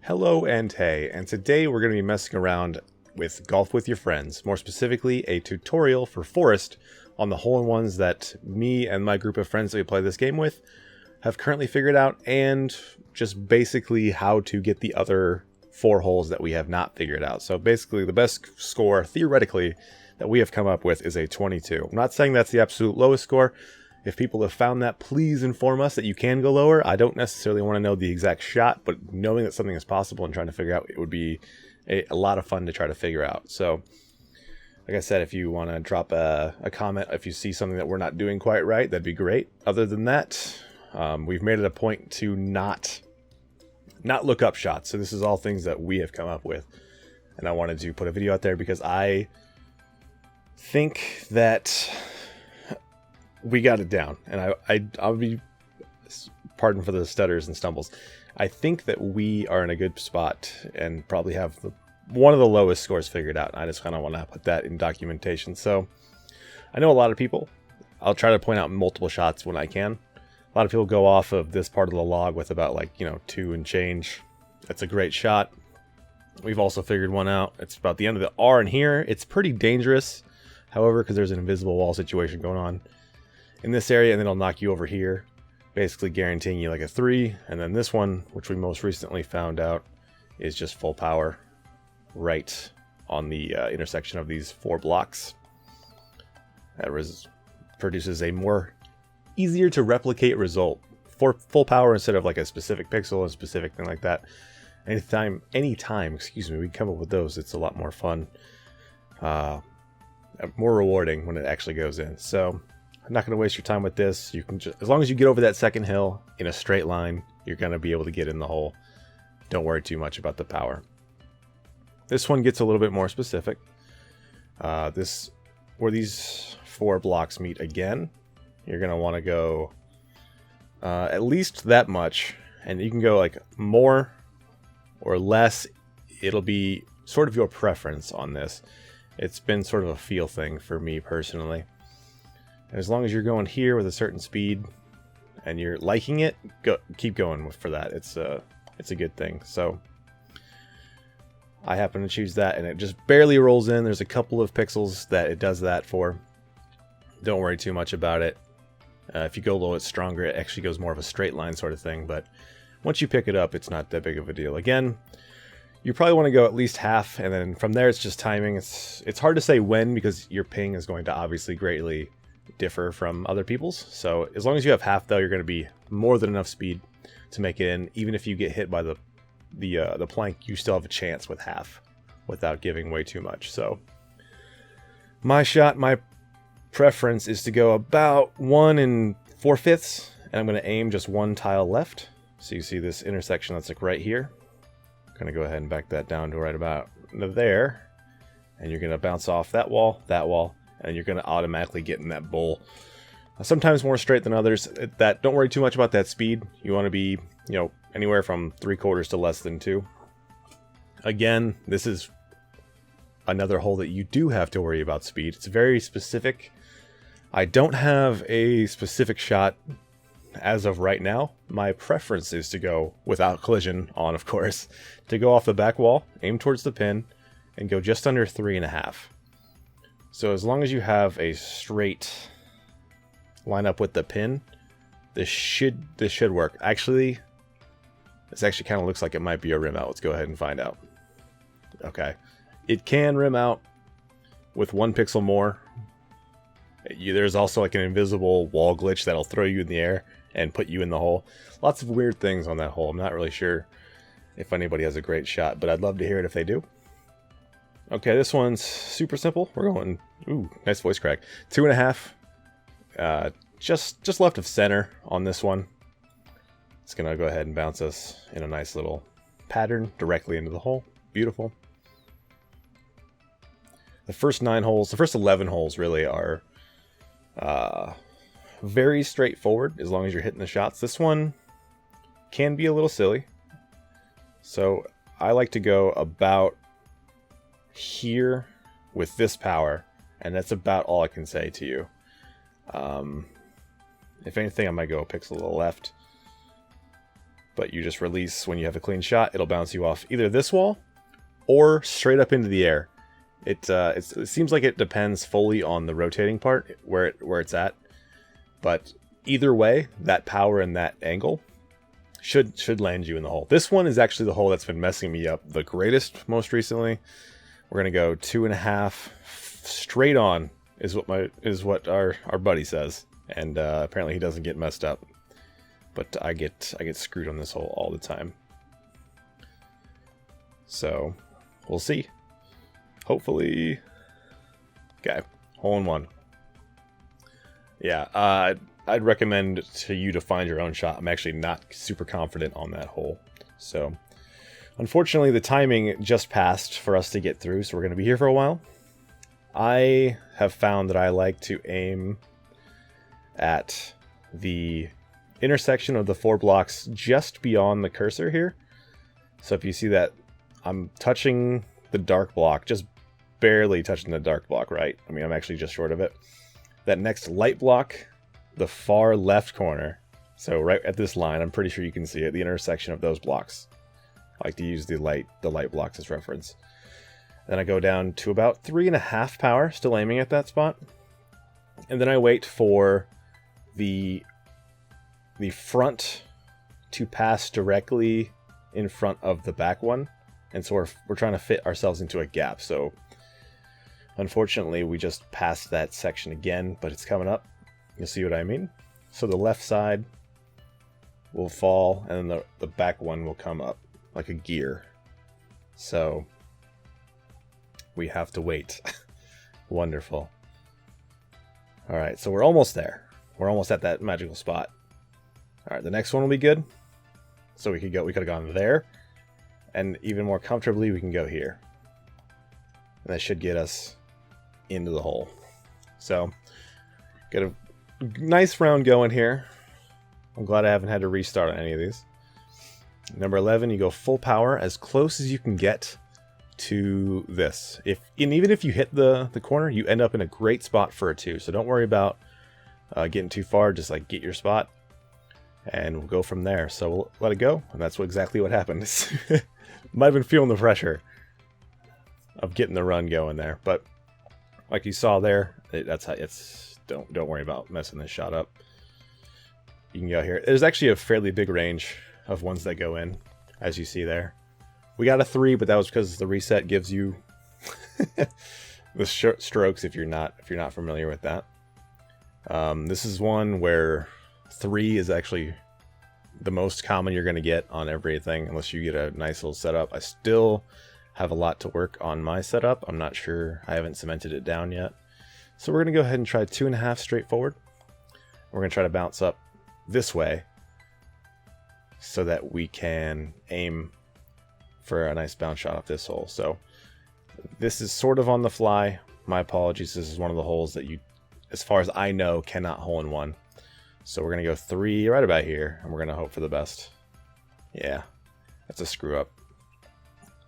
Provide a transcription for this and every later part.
Hello and hey, and today we're going to be messing around with Golf with Your Friends, more specifically a tutorial for Forest on the hole-in-ones that me and my group of friends that we play this game with have currently figured out, and just basically how to get the other 4 holes that we have not figured out. So basically the best score, theoretically, that we have come up with is a 22. I'm not saying that's the absolute lowest score. If people have found that, please inform us that you can go lower. I don't necessarily want to know the exact shot, but knowing that something is possible and trying to figure out it would be a lot of fun to try to figure out. So, like I said, if you want to drop a comment, if you see something that we're not doing quite right, that'd be great. Other than that, we've made it a point to not look up shots. So this is all things that we have come up with. And I wanted to put a video out there because I think that we got it down, and I'll be pardon for the stutters and stumbles. I think that we are in a good spot and probably have one of the lowest scores figured out. I just kind of want to put that in documentation. So I know a lot of people, I'll try to point out multiple shots when I can. A lot of people go off of this part of the log with about 2 and change. That's a great shot. We've also figured one out. It's about the end of the R in here. It's pretty dangerous, however, because there's an invisible wall situation going on in this area, and then it'll knock you over here, basically guaranteeing you like a 3. And then this one, which we most recently found out, is just full power right on the intersection of these 4 blocks. That produces a more easier to replicate result for full power instead of like a specific pixel, a specific thing like that. Anytime, excuse me, we come up with those, it's a lot more fun, more rewarding when it actually goes in. So I'm not going to waste your time with this. You can just, as long as you get over that second hill in a straight line, you're going to be able to get in the hole. Don't worry too much about the power. This one gets a little bit more specific. Where these 4 blocks meet again, you're going to want to go at least that much, and you can go like more or less. It'll be sort of your preference on this. It's been sort of a feel thing for me personally. And as long as you're going here with a certain speed and you're liking it, keep going for that. It's a good thing. So I happen to choose that, and it just barely rolls in. There's a couple of pixels that it does that for. Don't worry too much about it. If you go a little bit stronger, it actually goes more of a straight line sort of thing. But once you pick it up, it's not that big of a deal. Again, you probably want to go at least half, and then from there it's just timing. It's hard to say when, because your ping is going to obviously greatly differ from other people's. So as long as you have half, though, you're going to be more than enough speed to make it in. Even if you get hit by the plank, you still have a chance with half without giving way too much. So my preference is to go about 1 4/5, and I'm going to aim just 1 tile left. So you see this intersection that's like right here. I'm going to go ahead and back that down to right about there, and you're going to bounce off that wall, and you're going to automatically get in that bowl. Sometimes more straight than others. Don't worry too much about that speed. You want to be, anywhere from 3/4 to less than 2. Again, this is another hole that you do have to worry about speed. It's very specific. I don't have a specific shot as of right now. My preference is to go without collision on, of course, to go off the back wall, aim towards the pin, and go just under 3.5. So as long as you have a straight line up with the pin, this should work. Actually, this actually kind of looks like it might be a rim out. Let's go ahead and find out. Okay. It can rim out with 1 pixel more. There's also like an invisible wall glitch that'll throw you in the air and put you in the hole. Lots of weird things on that hole. I'm not really sure if anybody has a great shot, but I'd love to hear it if they do. Okay, this one's super simple. We're going, ooh, nice voice crack. 2.5, just left of center on this one. It's gonna go ahead and bounce us in a nice little pattern directly into the hole. Beautiful. The first 9 holes, the first 11 holes really are very straightforward as long as you're hitting the shots. This one can be a little silly. So I like to go about here with this power, and that's about all I can say to you. If anything, I might go a pixel to the left. but you just release when you have a clean shot. It'll bounce you off either this wall or straight up into the air. It seems like it depends fully on the rotating part where it's at, but either way, that power and that angle should land you in the hole. This one is actually the hole that's been messing me up the greatest most recently. We're gonna go 2.5 straight on is what our buddy says, and apparently he doesn't get messed up, but I get screwed on this hole all the time. So we'll see. Hopefully, okay, hole in one. Yeah, I'd recommend to you to find your own shot. I'm actually not super confident on that hole. So, unfortunately, the timing just passed for us to get through, so we're going to be here for a while. I have found that I like to aim at the intersection of the 4 blocks just beyond the cursor here. So if you see that, I'm touching the dark block, just barely touching the dark block, right? I mean, I'm actually just short of it. That next light block, the far left corner, so right at this line, I'm pretty sure you can see it, the intersection of those blocks. I like to use the light blocks as reference. Then I go down to about 3.5 power, still aiming at that spot. And then I wait for the front to pass directly in front of the back one. And so we're trying to fit ourselves into a gap. So unfortunately, we just passed that section again, but it's coming up. You'll see what I mean. So the left side will fall, and then the back one will come up like a gear. So we have to wait. Wonderful. All right, so we're almost there. We're almost at that magical spot. All right, the next one will be good. So we could have gone there, and even more comfortably, we can go here. And that should get us into the hole. So, got a nice round going here. I'm glad I haven't had to restart on any of these. Number 11, you go full power as close as you can get to this. Even if you hit the corner, you end up in a great spot for a 2. So don't worry about getting too far. Just like get your spot, and we'll go from there. So we'll let it go, and that's exactly what happened. Might have been feeling the pressure of getting the run going there, but like you saw there, that's how it's. Don't worry about messing this shot up. You can go here. There's actually a fairly big range of ones that go in, as you see there. We got a 3, but that was because the reset gives you the strokes if you're not familiar with that. This is one where 3 is actually the most common you're going to get on everything, unless you get a nice little setup. I still have a lot to work on my setup. I'm not sure. I haven't cemented it down yet. So we're going to go ahead and try 2.5 straightforward. We're going to try to bounce up this way so that we can aim for a nice bounce shot off this hole. So this is sort of on the fly. My apologies. This is one of the holes that you, as far as I know, cannot hole in one. So we're going to go 3 right about here, and we're going to hope for the best. Yeah, that's a screw up.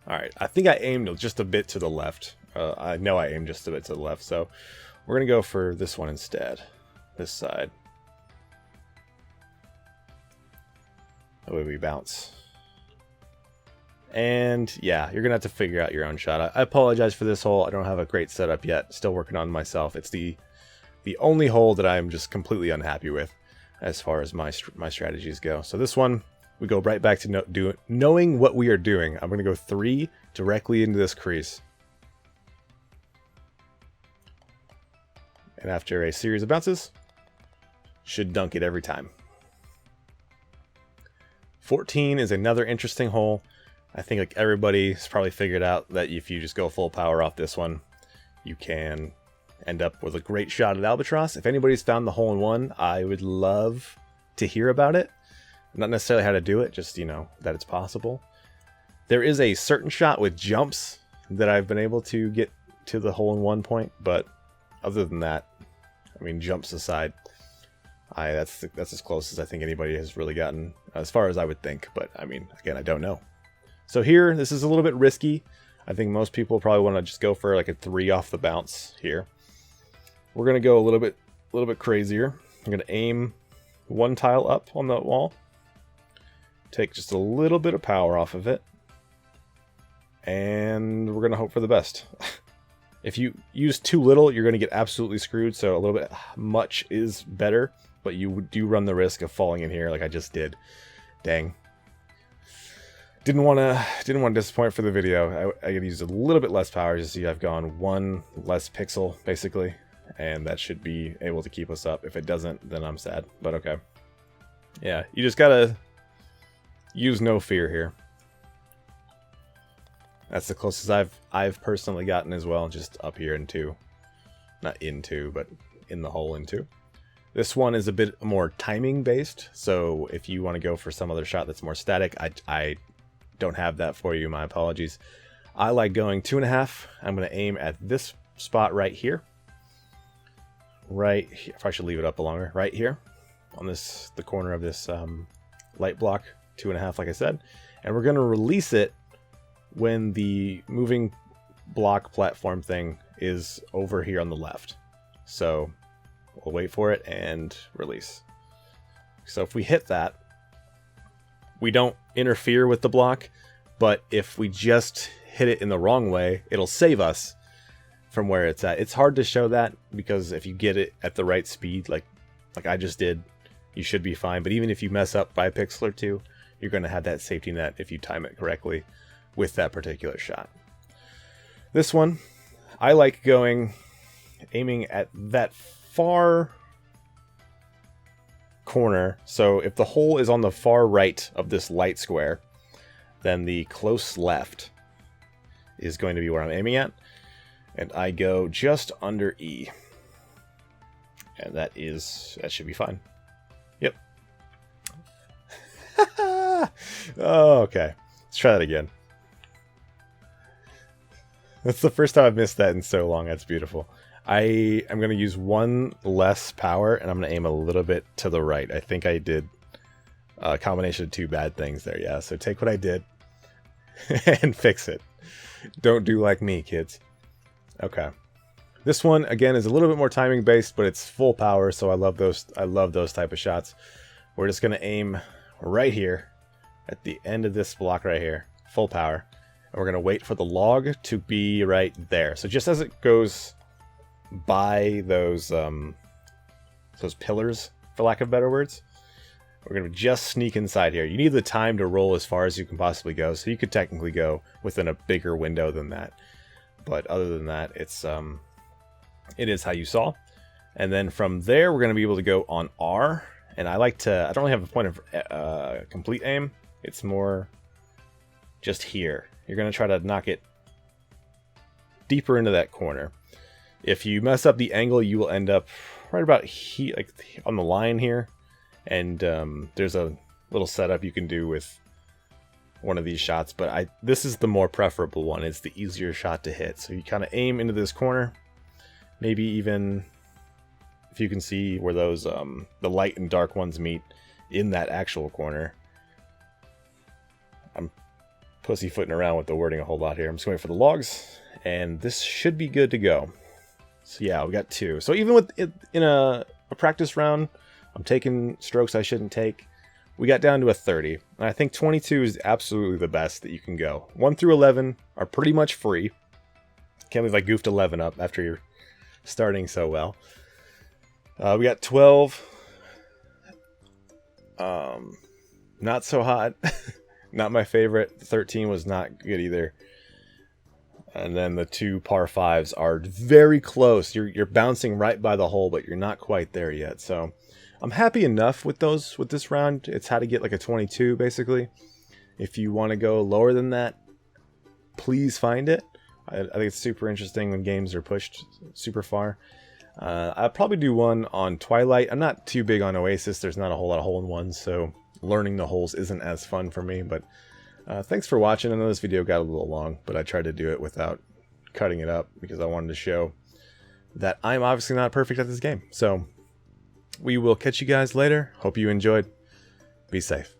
All right, I think I aimed just a bit to the left. I know I aimed just a bit to the left, so we're going to go for this one instead, this side. That way we bounce. And yeah, you're going to have to figure out your own shot. I apologize for this hole. I don't have a great setup yet. Still working on myself. It's the only hole that I'm just completely unhappy with as far as my strategies go. So this one, we go right back to knowing what we are doing. I'm going to go 3 directly into this crease. And after a series of bounces, should dunk it every time. 14 is another interesting hole. I think like everybody's probably figured out that if you just go full power off this one, you can end up with a great shot at Albatross. If anybody's found the hole in one, I would love to hear about it. Not necessarily how to do it, just, that it's possible. There is a certain shot with jumps that I've been able to get to the hole in one point, but other than that, I mean, jumps aside, that's as close as I think anybody has really gotten, as far as I would think. But I mean, again, I don't know. So here, this is a little bit risky. I think most people probably want to just go for like a 3 off the bounce here. We're gonna go a little bit crazier. I'm gonna aim 1 tile up on the wall, take just a little bit of power off of it, and we're going to hope for the best. If you use too little, you're going to get absolutely screwed, so a little bit much is better, but you do run the risk of falling in here like I just did. Dang. Didn't want to disappoint for the video. I could use a little bit less power. Just see I've gone one less pixel, basically, and that should be able to keep us up. If it doesn't, then I'm sad, but okay. Yeah, you just gotta use no fear here. That's the closest I've personally gotten as well, just up here in 2. Not in 2, but in the hole in 2. This one is a bit more timing based, so if you want to go for some other shot that's more static, I don't have that for you, my apologies. I like going 2.5. I'm going to aim at this spot right here. Right here. If I should leave it up longer. Right here. On the corner of this light block. 2.5, like I said. And we're going to release it when the moving block platform thing is over here on the left. So we'll wait for it and release. So if we hit that, we don't interfere with the block, but if we just hit it in the wrong way, it'll save us from where it's at. It's hard to show that because if you get it at the right speed, like I just did, you should be fine. But even if you mess up by a pixel or two, you're going to have that safety net if you time it correctly with that particular shot. This one, I like aiming at that far corner. So if the hole is on the far right of this light square, then the close left is going to be where I'm aiming at. And I go just under E. And that should be fine. Yep. Oh, okay. Let's try that again. That's the first time I've missed that in so long. That's beautiful. I am going to use one less power, and I'm going to aim a little bit to the right. I think I did a combination of 2 bad things there, yeah. So take what I did and fix it. Don't do like me, kids. Okay. This one, again, is a little bit more timing based, but it's full power, so I love those type of shots. We're just going to aim right here at the end of this block right here. Full power. And we're going to wait for the log to be right there. So just as it goes by those pillars, for lack of better words, we're going to just sneak inside here. You need the time to roll as far as you can possibly go, so you could technically go within a bigger window than that. But other than that, it is how you saw. And then from there, we're going to be able to go on R. And I don't really have a point of complete aim. It's more just here. You're going to try to knock it deeper into that corner. If you mess up the angle, you will end up right about here, like on the line here. And there's a little setup you can do with one of these shots, but this is the more preferable one. It's the easier shot to hit. So you kind of aim into this corner. Maybe even if you can see where those the light and dark ones meet in that actual corner. I'm pussyfooting around with the wording a whole lot here. I'm just going for the logs, and this should be good to go. So yeah, we got 2. So even with it in a practice round, I'm taking strokes I shouldn't take. We got down to a 30, and I think 22 is absolutely the best that you can go. 1 through 11 are pretty much free. Can't believe I goofed 11 up after you're starting so well. We got 12. Not so hot. Not my favorite. 13 was not good either. And then the 2 par 5s are very close. You're bouncing right by the hole, but you're not quite there yet. So I'm happy enough with this round. It's how to get like a 22, basically. If you want to go lower than that, please find it. I think it's super interesting when games are pushed super far. I'll probably do one on Twilight. I'm not too big on Oasis. There's not a whole lot of hole-in-ones, so learning the holes isn't as fun for me. But thanks for watching. I know this video got a little long, but I tried to do it without cutting it up because I wanted to show that I'm obviously not perfect at this game. So we will catch you guys later. Hope you enjoyed. Be safe.